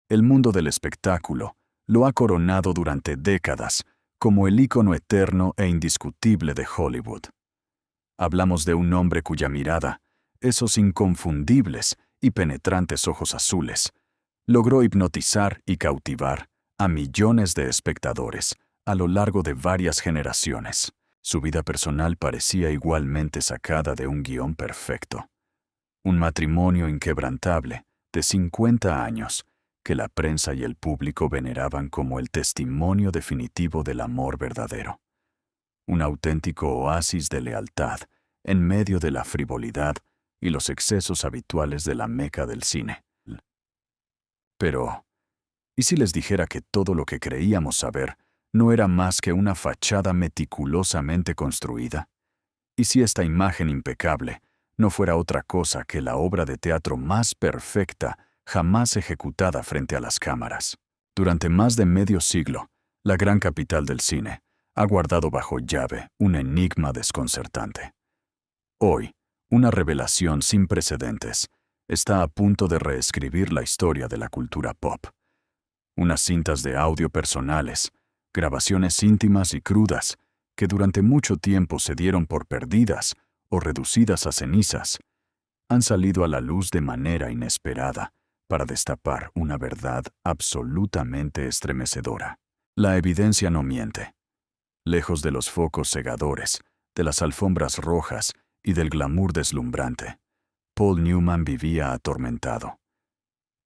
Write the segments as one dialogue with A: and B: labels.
A: El mundo del espectáculo lo ha coronado durante décadas como el ícono eterno e indiscutible de Hollywood. Hablamos de un hombre cuya mirada, esos inconfundibles y penetrantes ojos azules, logró hipnotizar y cautivar a millones de espectadores a lo largo de varias generaciones. Su vida personal parecía igualmente sacada de un guión perfecto. Un matrimonio inquebrantable de 50 años que la prensa y el público veneraban como el testimonio definitivo del amor verdadero. Un auténtico oasis de lealtad en medio de la frivolidad y los excesos habituales de la meca del cine. Pero, ¿y si les dijera que todo lo que creíamos saber no era más que una fachada meticulosamente construida? ¿Y si esta imagen impecable no fuera otra cosa que la obra de teatro más perfecta jamás ejecutada frente a las cámaras? Durante más de medio siglo, la gran capital del cine ha guardado bajo llave un enigma desconcertante. Hoy, una revelación sin precedentes está a punto de reescribir la historia de la cultura pop. Unas cintas de audio personales, grabaciones íntimas y crudas, que durante mucho tiempo se dieron por perdidas o reducidas a cenizas, han salido a la luz de manera inesperada para destapar una verdad absolutamente estremecedora. La evidencia no miente. Lejos de los focos cegadores, de las alfombras rojas y del glamour deslumbrante, Paul Newman vivía atormentado.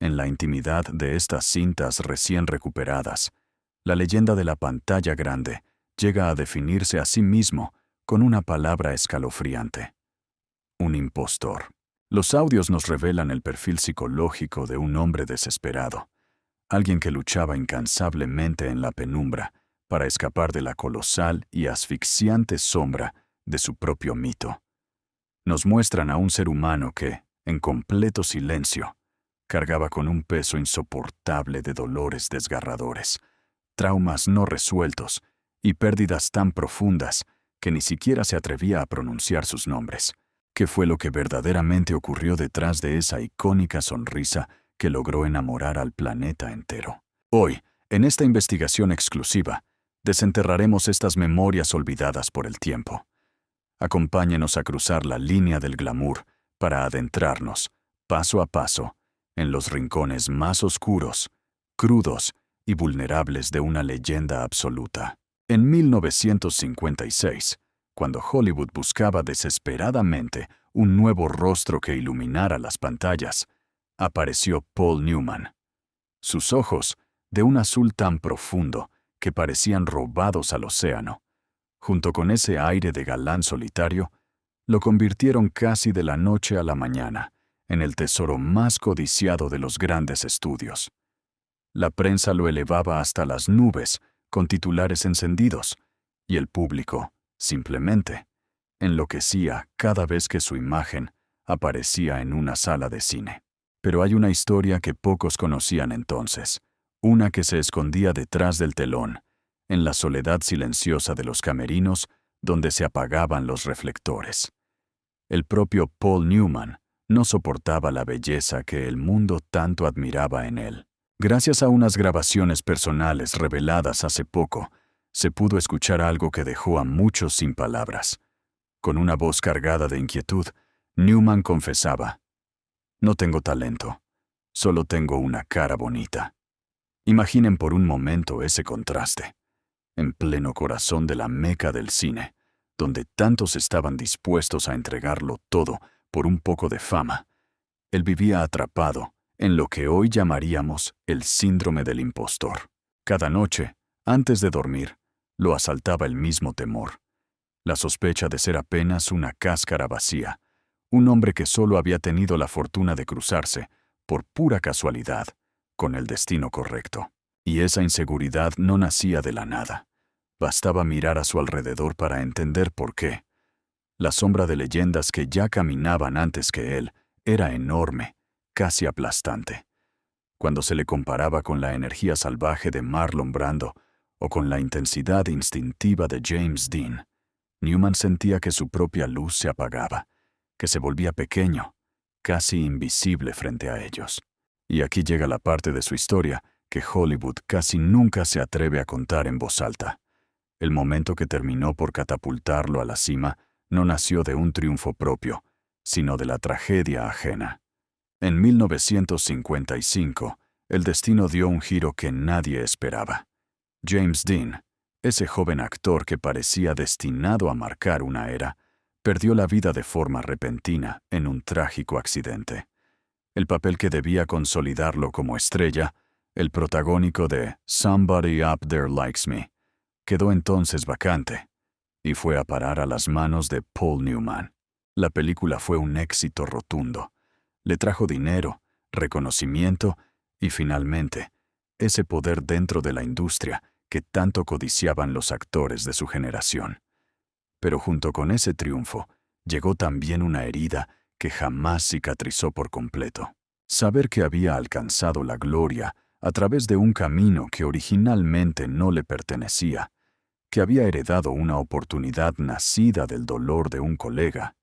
A: En la intimidad de estas cintas recién recuperadas, la leyenda de la pantalla grande llega a definirse a sí mismo con una palabra escalofriante: un impostor. Los audios nos revelan el perfil psicológico de un hombre desesperado, alguien que luchaba incansablemente en la penumbra para escapar de la colosal y asfixiante sombra de su propio mito. Nos muestran a un ser humano que, en completo silencio, cargaba con un peso insoportable de dolores desgarradores, traumas no resueltos y pérdidas tan profundas que ni siquiera se atrevía a pronunciar sus nombres. ¿Qué fue lo que verdaderamente ocurrió detrás de esa icónica sonrisa que logró enamorar al planeta entero? Hoy, en esta investigación exclusiva, desenterraremos estas memorias olvidadas por el tiempo. Acompáñenos a cruzar la línea del glamour para adentrarnos, paso a paso, en los rincones más oscuros, crudos y vulnerables de una leyenda absoluta. En 1956, cuando Hollywood buscaba desesperadamente un nuevo rostro que iluminara las pantallas, apareció Paul Newman. Sus ojos, de un azul tan profundo que parecían robados al océano, junto con ese aire de galán solitario, lo convirtieron casi de la noche a la mañana en el tesoro más codiciado de los grandes estudios. La prensa lo elevaba hasta las nubes con titulares encendidos, y el público, simplemente, enloquecía cada vez que su imagen aparecía en una sala de cine. Pero hay una historia que pocos conocían entonces, una que se escondía detrás del telón, en la soledad silenciosa de los camerinos donde se apagaban los reflectores. El propio Paul Newman no soportaba la belleza que el mundo tanto admiraba en él. Gracias a unas grabaciones personales reveladas hace poco, se pudo escuchar algo que dejó a muchos sin palabras. Con una voz cargada de inquietud, Newman confesaba: «No tengo talento, solo tengo una cara bonita». Imaginen por un momento ese contraste. En pleno corazón de la meca del cine, donde tantos estaban dispuestos a entregarlo todo por un poco de fama, él vivía atrapado en lo que hoy llamaríamos el síndrome del impostor. Cada noche, antes de dormir, lo asaltaba el mismo temor, la sospecha de ser apenas una cáscara vacía, un hombre que solo había tenido la fortuna de cruzarse, por pura casualidad, con el destino correcto. Y esa inseguridad no nacía de la nada. Bastaba mirar a su alrededor para entender por qué. La sombra de leyendas que ya caminaban antes que él era enorme, casi aplastante. Cuando se le comparaba con la energía salvaje de Marlon Brando o con la intensidad instintiva de James Dean, Newman sentía que su propia luz se apagaba, que se volvía pequeño, casi invisible frente a ellos. Y aquí llega la parte de su historia que Hollywood casi nunca se atreve a contar en voz alta. El momento que terminó por catapultarlo a la cima no nació de un triunfo propio, sino de la tragedia ajena. En 1955, el destino dio un giro que nadie esperaba. James Dean, ese joven actor que parecía destinado a marcar una era, perdió la vida de forma repentina en un trágico accidente. El papel que debía consolidarlo como estrella, el protagónico de Somebody Up There Likes Me, quedó entonces vacante y fue a parar a las manos de Paul Newman. La película fue un éxito rotundo. Le trajo dinero, reconocimiento y, finalmente, ese poder dentro de la industria que tanto codiciaban los actores de su generación. Pero junto con ese triunfo, llegó también una herida que jamás cicatrizó por completo. Saber que había alcanzado la gloria a través de un camino que originalmente no le pertenecía, que había heredado una oportunidad nacida del dolor de un colega,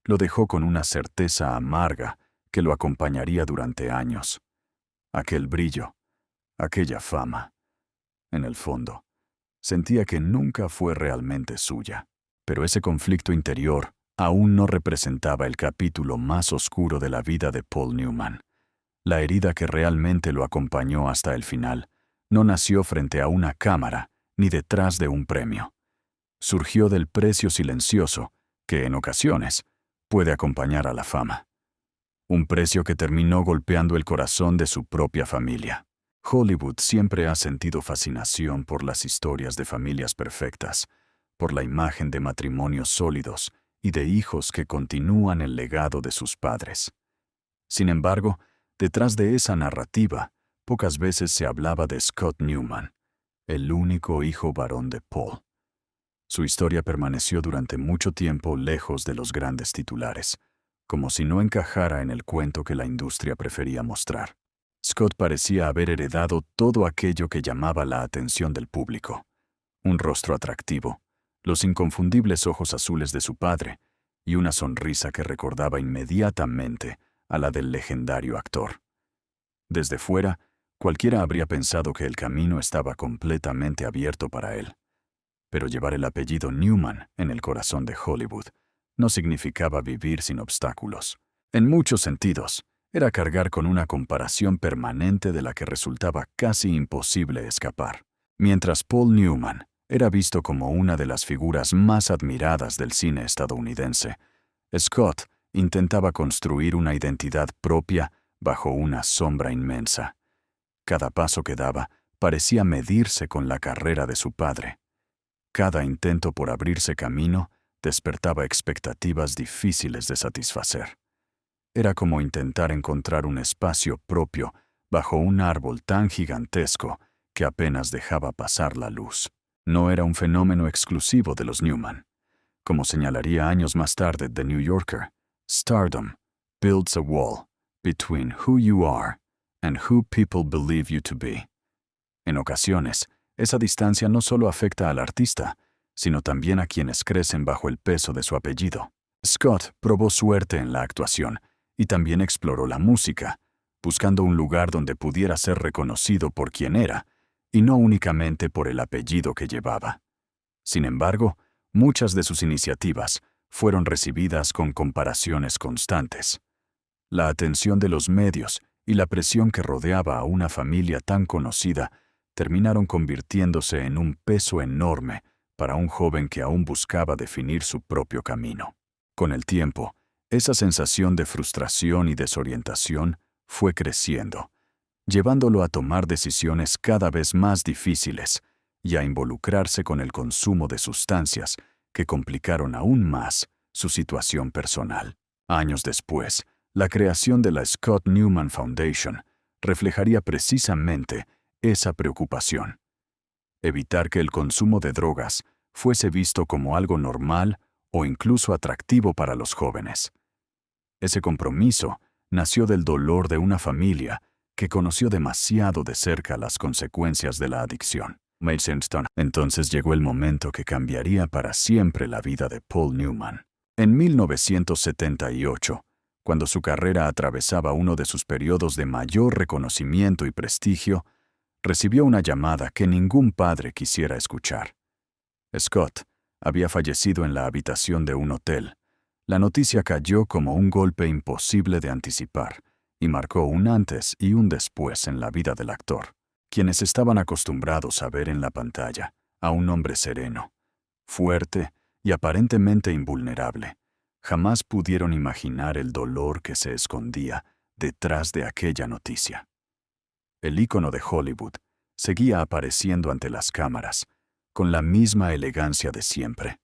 A: lo dejó con una certeza amarga que lo acompañaría durante años. Aquel brillo, aquella fama. En el fondo, sentía que nunca fue realmente suya. Pero ese conflicto interior aún no representaba el capítulo más oscuro de la vida de Paul Newman. La herida que realmente lo acompañó hasta el final no nació frente a una cámara ni detrás de un premio. Surgió del precio silencioso que, en ocasiones, puede acompañar a la fama. Un precio que terminó golpeando el corazón de su propia familia. Hollywood siempre ha sentido fascinación por las historias de familias perfectas, por la imagen de matrimonios sólidos y de hijos que continúan el legado de sus padres. Sin embargo, detrás de esa narrativa, pocas veces se hablaba de Scott Newman, el único hijo varón de Paul. Su historia permaneció durante mucho tiempo lejos de los grandes titulares, como si no encajara en el cuento que la industria prefería mostrar. Scott parecía haber heredado todo aquello que llamaba la atención del público. Un rostro atractivo, los inconfundibles ojos azules de su padre y una sonrisa que recordaba inmediatamente a la del legendario actor. Desde fuera, cualquiera habría pensado que el camino estaba completamente abierto para él. Pero llevar el apellido Newman en el corazón de Hollywood no significaba vivir sin obstáculos. En muchos sentidos, era cargar con una comparación permanente de la que resultaba casi imposible escapar. Mientras Paul Newman era visto como una de las figuras más admiradas del cine estadounidense, Scott intentaba construir una identidad propia bajo una sombra inmensa. Cada paso que daba parecía medirse con la carrera de su padre. Cada intento por abrirse camino despertaba expectativas difíciles de satisfacer. Era como intentar encontrar un espacio propio bajo un árbol tan gigantesco que apenas dejaba pasar la luz. No era un fenómeno exclusivo de los Newman. Como señalaría años más tarde The New Yorker, stardom builds a wall between who you are and who people believe you to be. En ocasiones, esa distancia no solo afecta al artista, sino también a quienes crecen bajo el peso de su apellido. Scott probó suerte en la actuación y también exploró la música, buscando un lugar donde pudiera ser reconocido por quien era, y no únicamente por el apellido que llevaba. Sin embargo, muchas de sus iniciativas fueron recibidas con comparaciones constantes. La atención de los medios y la presión que rodeaba a una familia tan conocida terminaron convirtiéndose en un peso enorme para un joven que aún buscaba definir su propio camino. Con el tiempo, esa sensación de frustración y desorientación fue creciendo, llevándolo a tomar decisiones cada vez más difíciles y a involucrarse con el consumo de sustancias que complicaron aún más su situación personal. Años después, la creación de la Scott Newman Foundation reflejaría precisamente esa preocupación. Evitar que el consumo de drogas fuese visto como algo normal o incluso atractivo para los jóvenes. Ese compromiso nació del dolor de una familia que conoció demasiado de cerca las consecuencias de la adicción. Entonces llegó el momento que cambiaría para siempre la vida de Paul Newman. En 1978, Cuando su carrera atravesaba uno de sus periodos de mayor reconocimiento y prestigio, recibió una llamada que ningún padre quisiera escuchar. Scott había fallecido en la habitación de un hotel. La noticia cayó como un golpe imposible de anticipar y marcó un antes y un después en la vida del actor, quienes estaban acostumbrados a ver en la pantalla a un hombre sereno, fuerte y aparentemente invulnerable. Jamás pudieron imaginar el dolor que se escondía detrás de aquella noticia. El ícono de Hollywood seguía apareciendo ante las cámaras, con la misma elegancia de siempre.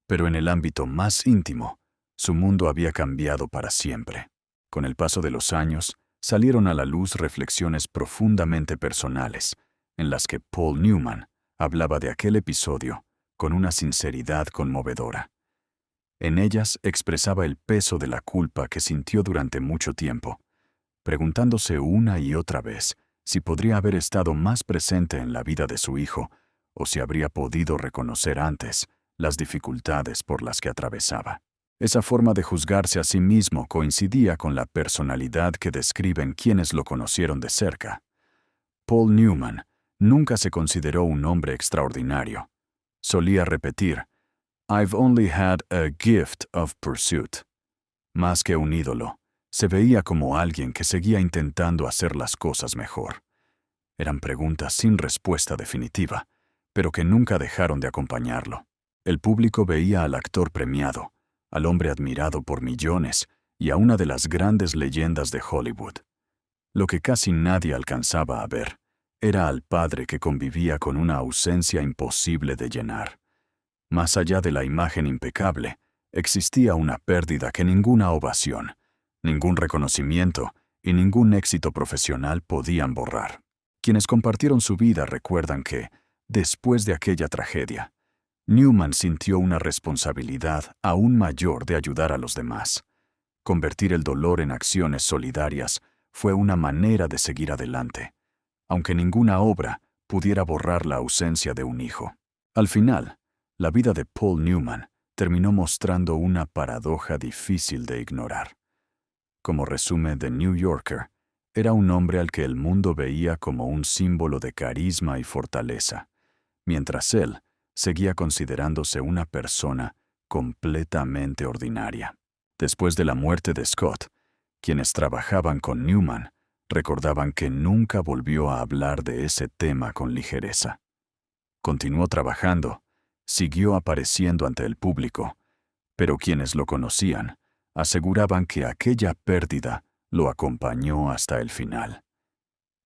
A: Pero en el ámbito más íntimo, su mundo había cambiado para siempre. Con el paso de los años, salieron a la luz reflexiones profundamente personales, en las que Paul Newman hablaba de aquel episodio con una sinceridad conmovedora. En ellas expresaba el peso de la culpa que sintió durante mucho tiempo, preguntándose una y otra vez si podría haber estado más presente en la vida de su hijo o si habría podido reconocer antes las dificultades por las que atravesaba. Esa forma de juzgarse a sí mismo coincidía con la personalidad que describen quienes lo conocieron de cerca. Paul Newman nunca se consideró un hombre extraordinario. Solía repetir, "I've only had a gift of pursuit". Más que un ídolo, se veía como alguien que seguía intentando hacer las cosas mejor. Eran preguntas sin respuesta definitiva, pero que nunca dejaron de acompañarlo. El público veía al actor premiado, al hombre admirado por millones y a una de las grandes leyendas de Hollywood. Lo que casi nadie alcanzaba a ver era al padre que convivía con una ausencia imposible de llenar. Más allá de la imagen impecable, existía una pérdida que ninguna ovación, ningún reconocimiento y ningún éxito profesional podían borrar. Quienes compartieron su vida recuerdan que, después de aquella tragedia, Newman sintió una responsabilidad aún mayor de ayudar a los demás. Convertir el dolor en acciones solidarias fue una manera de seguir adelante, aunque ninguna obra pudiera borrar la ausencia de un hijo. Al final, la vida de Paul Newman terminó mostrando una paradoja difícil de ignorar. Como resume The New Yorker, era un hombre al que el mundo veía como un símbolo de carisma y fortaleza, mientras él seguía considerándose una persona completamente ordinaria. Después de la muerte de Scott, quienes trabajaban con Newman recordaban que nunca volvió a hablar de ese tema con ligereza. Continuó trabajando, siguió apareciendo ante el público, pero quienes lo conocían aseguraban que aquella pérdida lo acompañó hasta el final.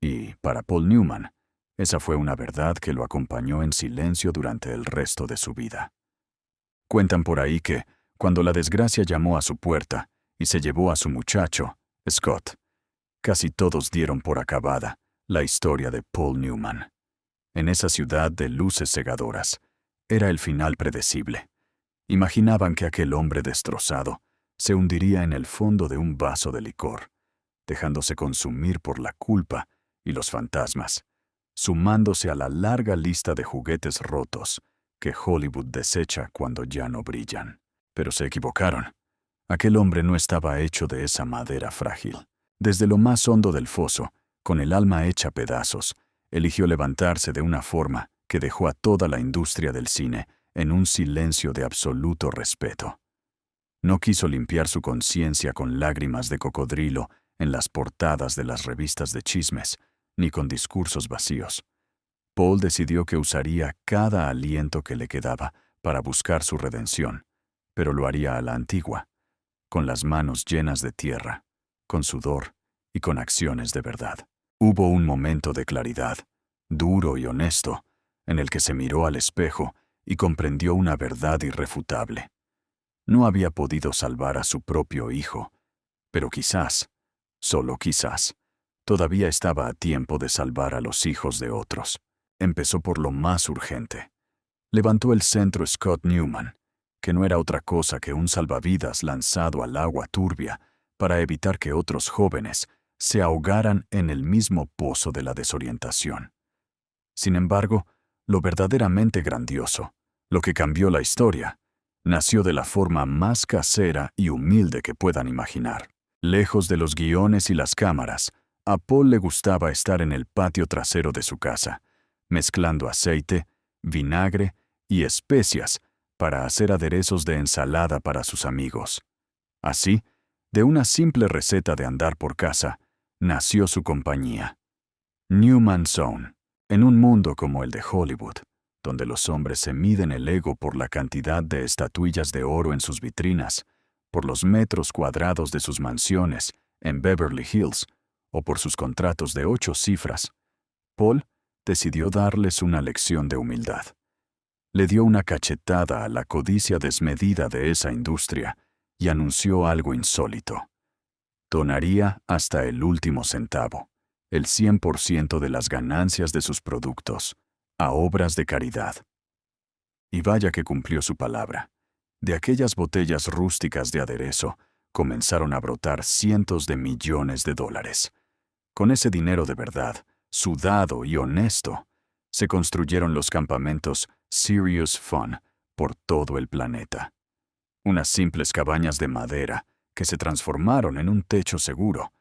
A: Y, para Paul Newman, esa fue una verdad que lo acompañó en silencio durante el resto de su vida. Cuentan por ahí que, cuando la desgracia llamó a su puerta y se llevó a su muchacho, Scott, casi todos dieron por acabada la historia de Paul Newman. En esa ciudad de luces cegadoras, era el final predecible. Imaginaban que aquel hombre destrozado se hundiría en el fondo de un vaso de licor, dejándose consumir por la culpa y los fantasmas, sumándose a la larga lista de juguetes rotos que Hollywood desecha cuando ya no brillan. Pero se equivocaron. Aquel hombre no estaba hecho de esa madera frágil. Desde lo más hondo del foso, con el alma hecha pedazos, eligió levantarse de una forma que dejó a toda la industria del cine en un silencio de absoluto respeto. No quiso limpiar su conciencia con lágrimas de cocodrilo en las portadas de las revistas de chismes, ni con discursos vacíos. Paul decidió que usaría cada aliento que le quedaba para buscar su redención, pero lo haría a la antigua, con las manos llenas de tierra, con sudor y con acciones de verdad. Hubo un momento de claridad, duro y honesto, en el que se miró al espejo y comprendió una verdad irrefutable. No había podido salvar a su propio hijo, pero quizás, solo quizás, todavía estaba a tiempo de salvar a los hijos de otros. Empezó por lo más urgente. Levantó el centro Scott Newman, que no era otra cosa que un salvavidas lanzado al agua turbia para evitar que otros jóvenes se ahogaran en el mismo pozo de la desorientación. Sin embargo, lo verdaderamente grandioso, lo que cambió la historia, nació de la forma más casera y humilde que puedan imaginar. Lejos de los guiones y las cámaras, a Paul le gustaba estar en el patio trasero de su casa, mezclando aceite, vinagre y especias para hacer aderezos de ensalada para sus amigos. Así, de una simple receta de andar por casa, nació su compañía. Newman's Own, en un mundo como el de Hollywood, donde los hombres se miden el ego por la cantidad de estatuillas de oro en sus vitrinas, por los metros cuadrados de sus mansiones en Beverly Hills o por sus contratos de 8 cifras, Paul decidió darles una lección de humildad. Le dio una cachetada a la codicia desmedida de esa industria y anunció algo insólito. Donaría hasta el último centavo, el 100% de las ganancias de sus productos, a obras de caridad. Y vaya que cumplió su palabra. De aquellas botellas rústicas de aderezo comenzaron a brotar cientos de millones de dólares. Con ese dinero de verdad, sudado y honesto, se construyeron los campamentos Serious Fun por todo el planeta. Unas simples cabañas de madera que se transformaron en un techo seguro,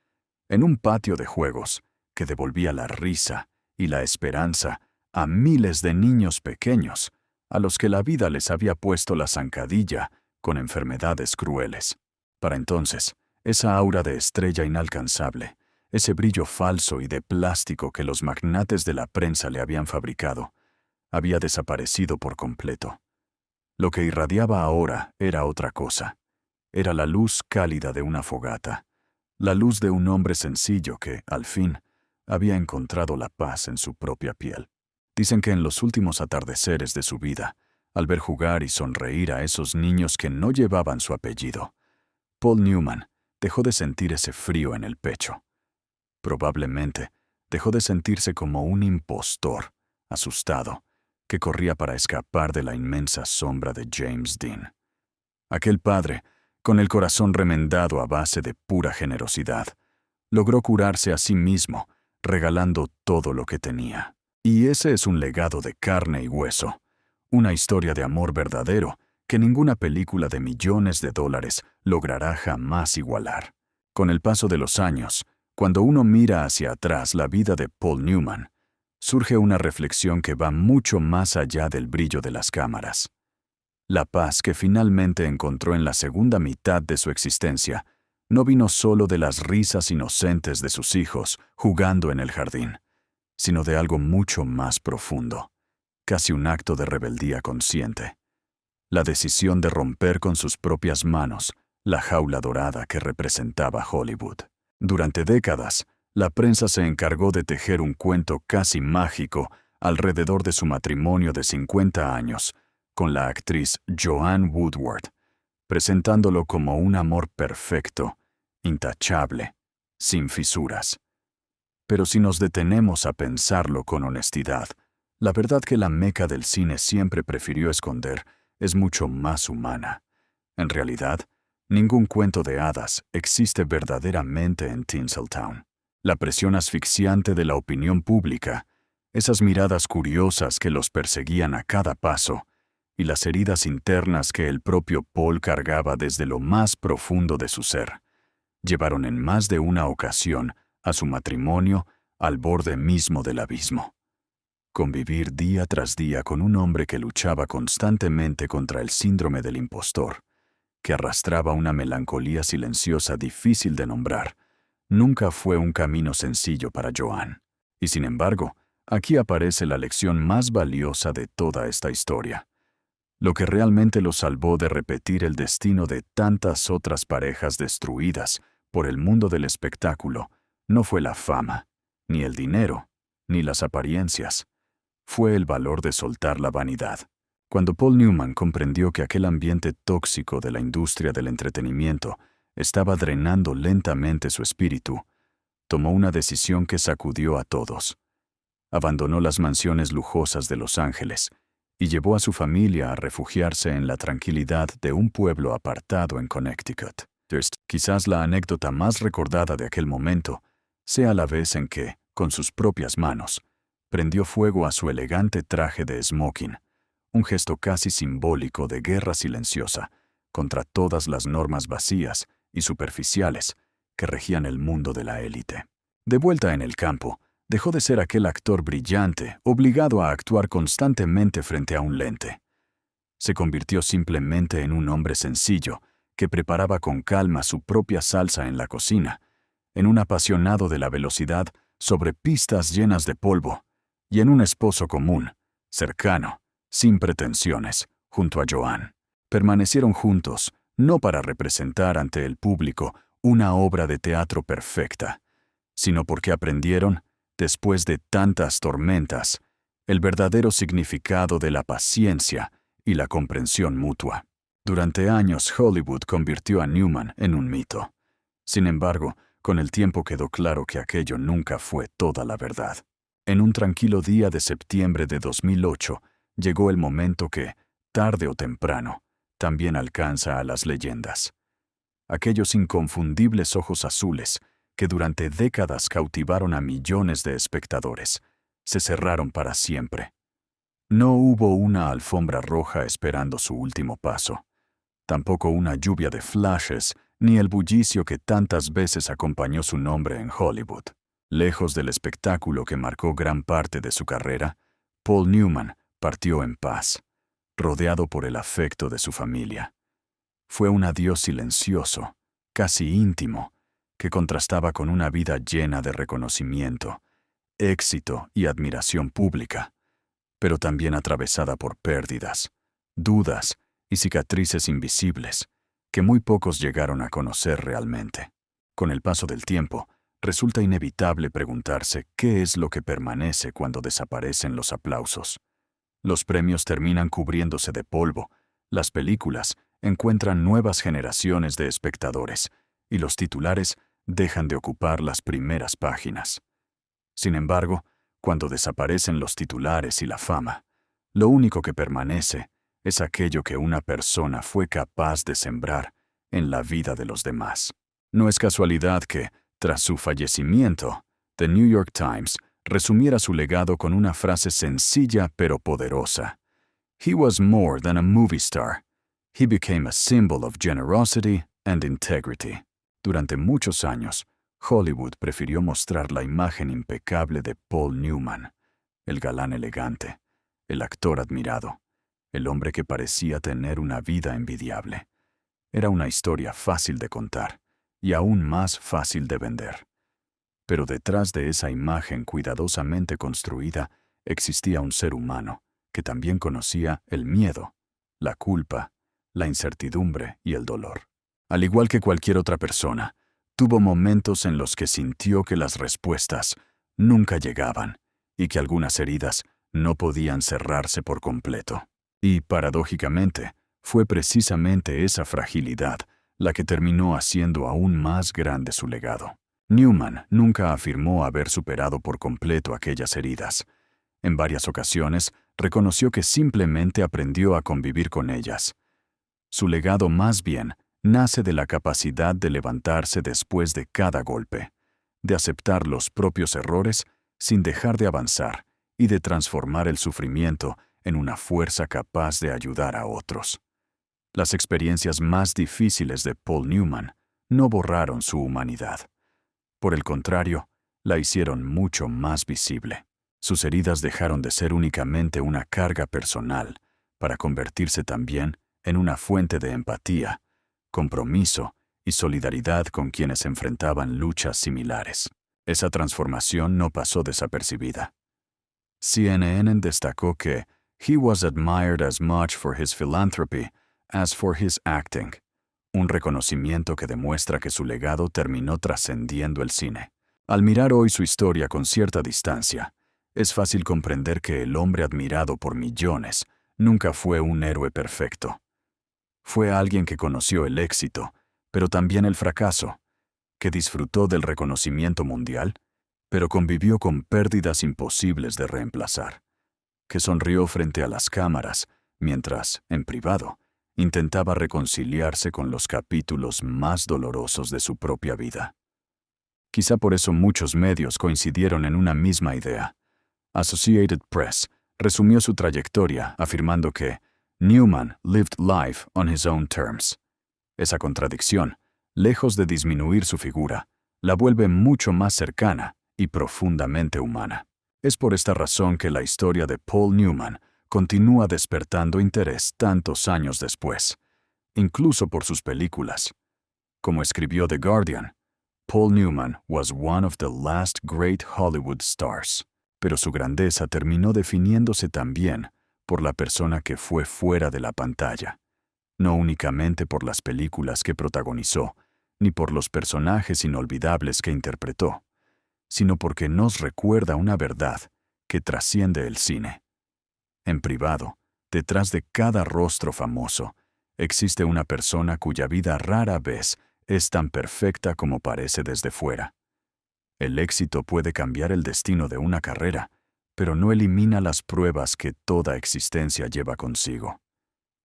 A: en un patio de juegos que devolvía la risa y la esperanza a miles de niños pequeños a los que la vida les había puesto la zancadilla con enfermedades crueles. Para entonces, esa aura de estrella inalcanzable, ese brillo falso y de plástico que los magnates de la prensa le habían fabricado, había desaparecido por completo. Lo que irradiaba ahora era otra cosa. Era la luz cálida de una fogata, la luz de un hombre sencillo que, al fin, había encontrado la paz en su propia piel. Dicen que en los últimos atardeceres de su vida, al ver jugar y sonreír a esos niños que no llevaban su apellido, Paul Newman dejó de sentir ese frío en el pecho. Probablemente dejó de sentirse como un impostor, asustado, que corría para escapar de la inmensa sombra de James Dean. Aquel padre, con el corazón remendado a base de pura generosidad, logró curarse a sí mismo, regalando todo lo que tenía. Y ese es un legado de carne y hueso, una historia de amor verdadero que ninguna película de millones de dólares logrará jamás igualar. Con el paso de los años, cuando uno mira hacia atrás la vida de Paul Newman, surge una reflexión que va mucho más allá del brillo de las cámaras. La paz que finalmente encontró en la segunda mitad de su existencia no vino solo de las risas inocentes de sus hijos jugando en el jardín, sino de algo mucho más profundo, casi un acto de rebeldía consciente. La decisión de romper con sus propias manos la jaula dorada que representaba Hollywood. Durante décadas, la prensa se encargó de tejer un cuento casi mágico alrededor de su matrimonio de 50 años con la actriz Joanne Woodward, presentándolo como un amor perfecto, intachable, sin fisuras. Pero si nos detenemos a pensarlo con honestidad, la verdad que la meca del cine siempre prefirió esconder es mucho más humana. En realidad, ningún cuento de hadas existe verdaderamente en Tinseltown. La presión asfixiante de la opinión pública, esas miradas curiosas que los perseguían a cada paso, y las heridas internas que el propio Paul cargaba desde lo más profundo de su ser, llevaron en más de una ocasión a su matrimonio al borde mismo del abismo. Convivir día tras día con un hombre que luchaba constantemente contra el síndrome del impostor, que arrastraba una melancolía silenciosa difícil de nombrar, nunca fue un camino sencillo para Joanne. Y sin embargo, aquí aparece la lección más valiosa de toda esta historia. Lo que realmente lo salvó de repetir el destino de tantas otras parejas destruidas por el mundo del espectáculo no fue la fama, ni el dinero, ni las apariencias. Fue el valor de soltar la vanidad. Cuando Paul Newman comprendió que aquel ambiente tóxico de la industria del entretenimiento estaba drenando lentamente su espíritu, tomó una decisión que sacudió a todos. Abandonó las mansiones lujosas de Los Ángeles y llevó a su familia a refugiarse en la tranquilidad de un pueblo apartado en Connecticut. Quizás la anécdota más recordada de aquel momento sea la vez en que, con sus propias manos, prendió fuego a su elegante traje de smoking, un gesto casi simbólico de guerra silenciosa contra todas las normas vacías y superficiales que regían el mundo de la élite. De vuelta en el campo, dejó de ser aquel actor brillante, obligado a actuar constantemente frente a un lente. Se convirtió simplemente en un hombre sencillo, que preparaba con calma su propia salsa en la cocina, en un apasionado de la velocidad sobre pistas llenas de polvo, y en un esposo común, cercano, sin pretensiones, junto a Joan. Permanecieron juntos, no para representar ante el público una obra de teatro perfecta, sino porque aprendieron, después de tantas tormentas, el verdadero significado de la paciencia y la comprensión mutua. Durante años Hollywood convirtió a Newman en un mito. Sin embargo, con el tiempo quedó claro que aquello nunca fue toda la verdad. En un tranquilo día de septiembre de 2008, llegó el momento que, tarde o temprano, también alcanza a las leyendas. Aquellos inconfundibles ojos azules, que durante décadas cautivaron a millones de espectadores, se cerraron para siempre. No hubo una alfombra roja esperando su último paso, tampoco una lluvia de flashes, ni el bullicio que tantas veces acompañó su nombre en Hollywood. Lejos del espectáculo que marcó gran parte de su carrera, Paul Newman partió en paz, rodeado por el afecto de su familia. Fue un adiós silencioso, casi íntimo, que contrastaba con una vida llena de reconocimiento, éxito y admiración pública, pero también atravesada por pérdidas, dudas y cicatrices invisibles que muy pocos llegaron a conocer realmente. Con el paso del tiempo, resulta inevitable preguntarse qué es lo que permanece cuando desaparecen los aplausos. Los premios terminan cubriéndose de polvo, las películas encuentran nuevas generaciones de espectadores, y los titulares dejan de ocupar las primeras páginas. Sin embargo, cuando desaparecen los titulares y la fama, lo único que permanece es aquello que una persona fue capaz de sembrar en la vida de los demás. No es casualidad que, tras su fallecimiento, The New York Times resumiera su legado con una frase sencilla pero poderosa. He was more than a movie star. He became a symbol of generosity and integrity. Durante muchos años, Hollywood prefirió mostrar la imagen impecable de Paul Newman, el galán elegante, el actor admirado, el hombre que parecía tener una vida envidiable. Era una historia fácil de contar y aún más fácil de vender. Pero detrás de esa imagen cuidadosamente construida existía un ser humano que también conocía el miedo, la culpa, la incertidumbre y el dolor. Al igual que cualquier otra persona, tuvo momentos en los que sintió que las respuestas nunca llegaban y que algunas heridas no podían cerrarse por completo. Y, paradójicamente, fue precisamente esa fragilidad la que terminó haciendo aún más grande su legado. Newman nunca afirmó haber superado por completo aquellas heridas. En varias ocasiones, reconoció que simplemente aprendió a convivir con ellas. Su legado más bien nace de la capacidad de levantarse después de cada golpe, de aceptar los propios errores sin dejar de avanzar y de transformar el sufrimiento en una fuerza capaz de ayudar a otros. Las experiencias más difíciles de Paul Newman no borraron su humanidad. Por el contrario, la hicieron mucho más visible. Sus heridas dejaron de ser únicamente una carga personal para convertirse también en una fuente de empatía, compromiso y solidaridad con quienes enfrentaban luchas similares. Esa transformación no pasó desapercibida. CNN destacó que he was admired as much for his philanthropy as for his acting, un reconocimiento que demuestra que su legado terminó trascendiendo el cine. Al mirar hoy su historia con cierta distancia, es fácil comprender que el hombre admirado por millones nunca fue un héroe perfecto. Fue alguien que conoció el éxito, pero también el fracaso, que disfrutó del reconocimiento mundial, pero convivió con pérdidas imposibles de reemplazar, que sonrió frente a las cámaras, mientras, en privado, intentaba reconciliarse con los capítulos más dolorosos de su propia vida. Quizá por eso muchos medios coincidieron en una misma idea. Associated Press resumió su trayectoria afirmando que Newman lived life on his own terms. Esa contradicción, lejos de disminuir su figura, la vuelve mucho más cercana y profundamente humana. Es por esta razón que la historia de Paul Newman continúa despertando interés tantos años después, incluso por sus películas. Como escribió The Guardian, Paul Newman was one of the last great Hollywood stars, pero su grandeza terminó definiéndose también por la persona que fue fuera de la pantalla, no únicamente por las películas que protagonizó, ni por los personajes inolvidables que interpretó, sino porque nos recuerda una verdad que trasciende el cine. En privado, detrás de cada rostro famoso, existe una persona cuya vida rara vez es tan perfecta como parece desde fuera. El éxito puede cambiar el destino de una carrera, pero no elimina las pruebas que toda existencia lleva consigo.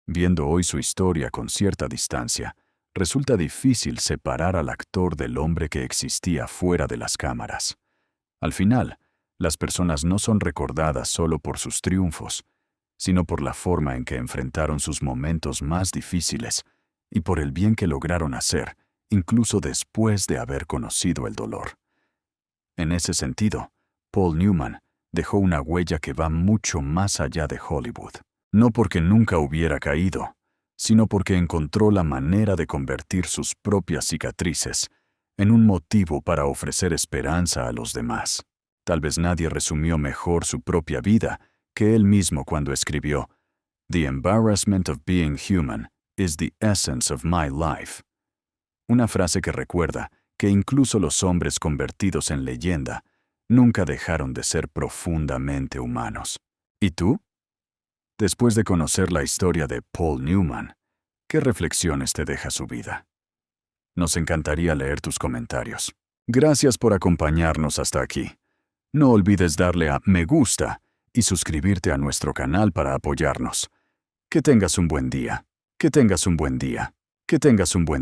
A: Viendo hoy su historia con cierta distancia, resulta difícil separar al actor del hombre que existía fuera de las cámaras. Al final, las personas no son recordadas solo por sus triunfos, sino por la forma en que enfrentaron sus momentos más difíciles y por el bien que lograron hacer, incluso después de haber conocido el dolor. En ese sentido, Paul Newman dejó una huella que va mucho más allá de Hollywood. No porque nunca hubiera caído, sino porque encontró la manera de convertir sus propias cicatrices en un motivo para ofrecer esperanza a los demás. Tal vez nadie resumió mejor su propia vida que él mismo cuando escribió, "The embarrassment of being human is the essence of my life". Una frase que recuerda que incluso los hombres convertidos en leyenda nunca dejaron de ser profundamente humanos. ¿Y tú? Después de conocer la historia de Paul Newman, ¿qué reflexiones te deja su vida? Nos encantaría leer tus comentarios. Gracias por acompañarnos hasta aquí. No olvides darle a me gusta y suscribirte a nuestro canal para apoyarnos. Que tengas un buen día. Que tengas un buen día. Que tengas un buen día.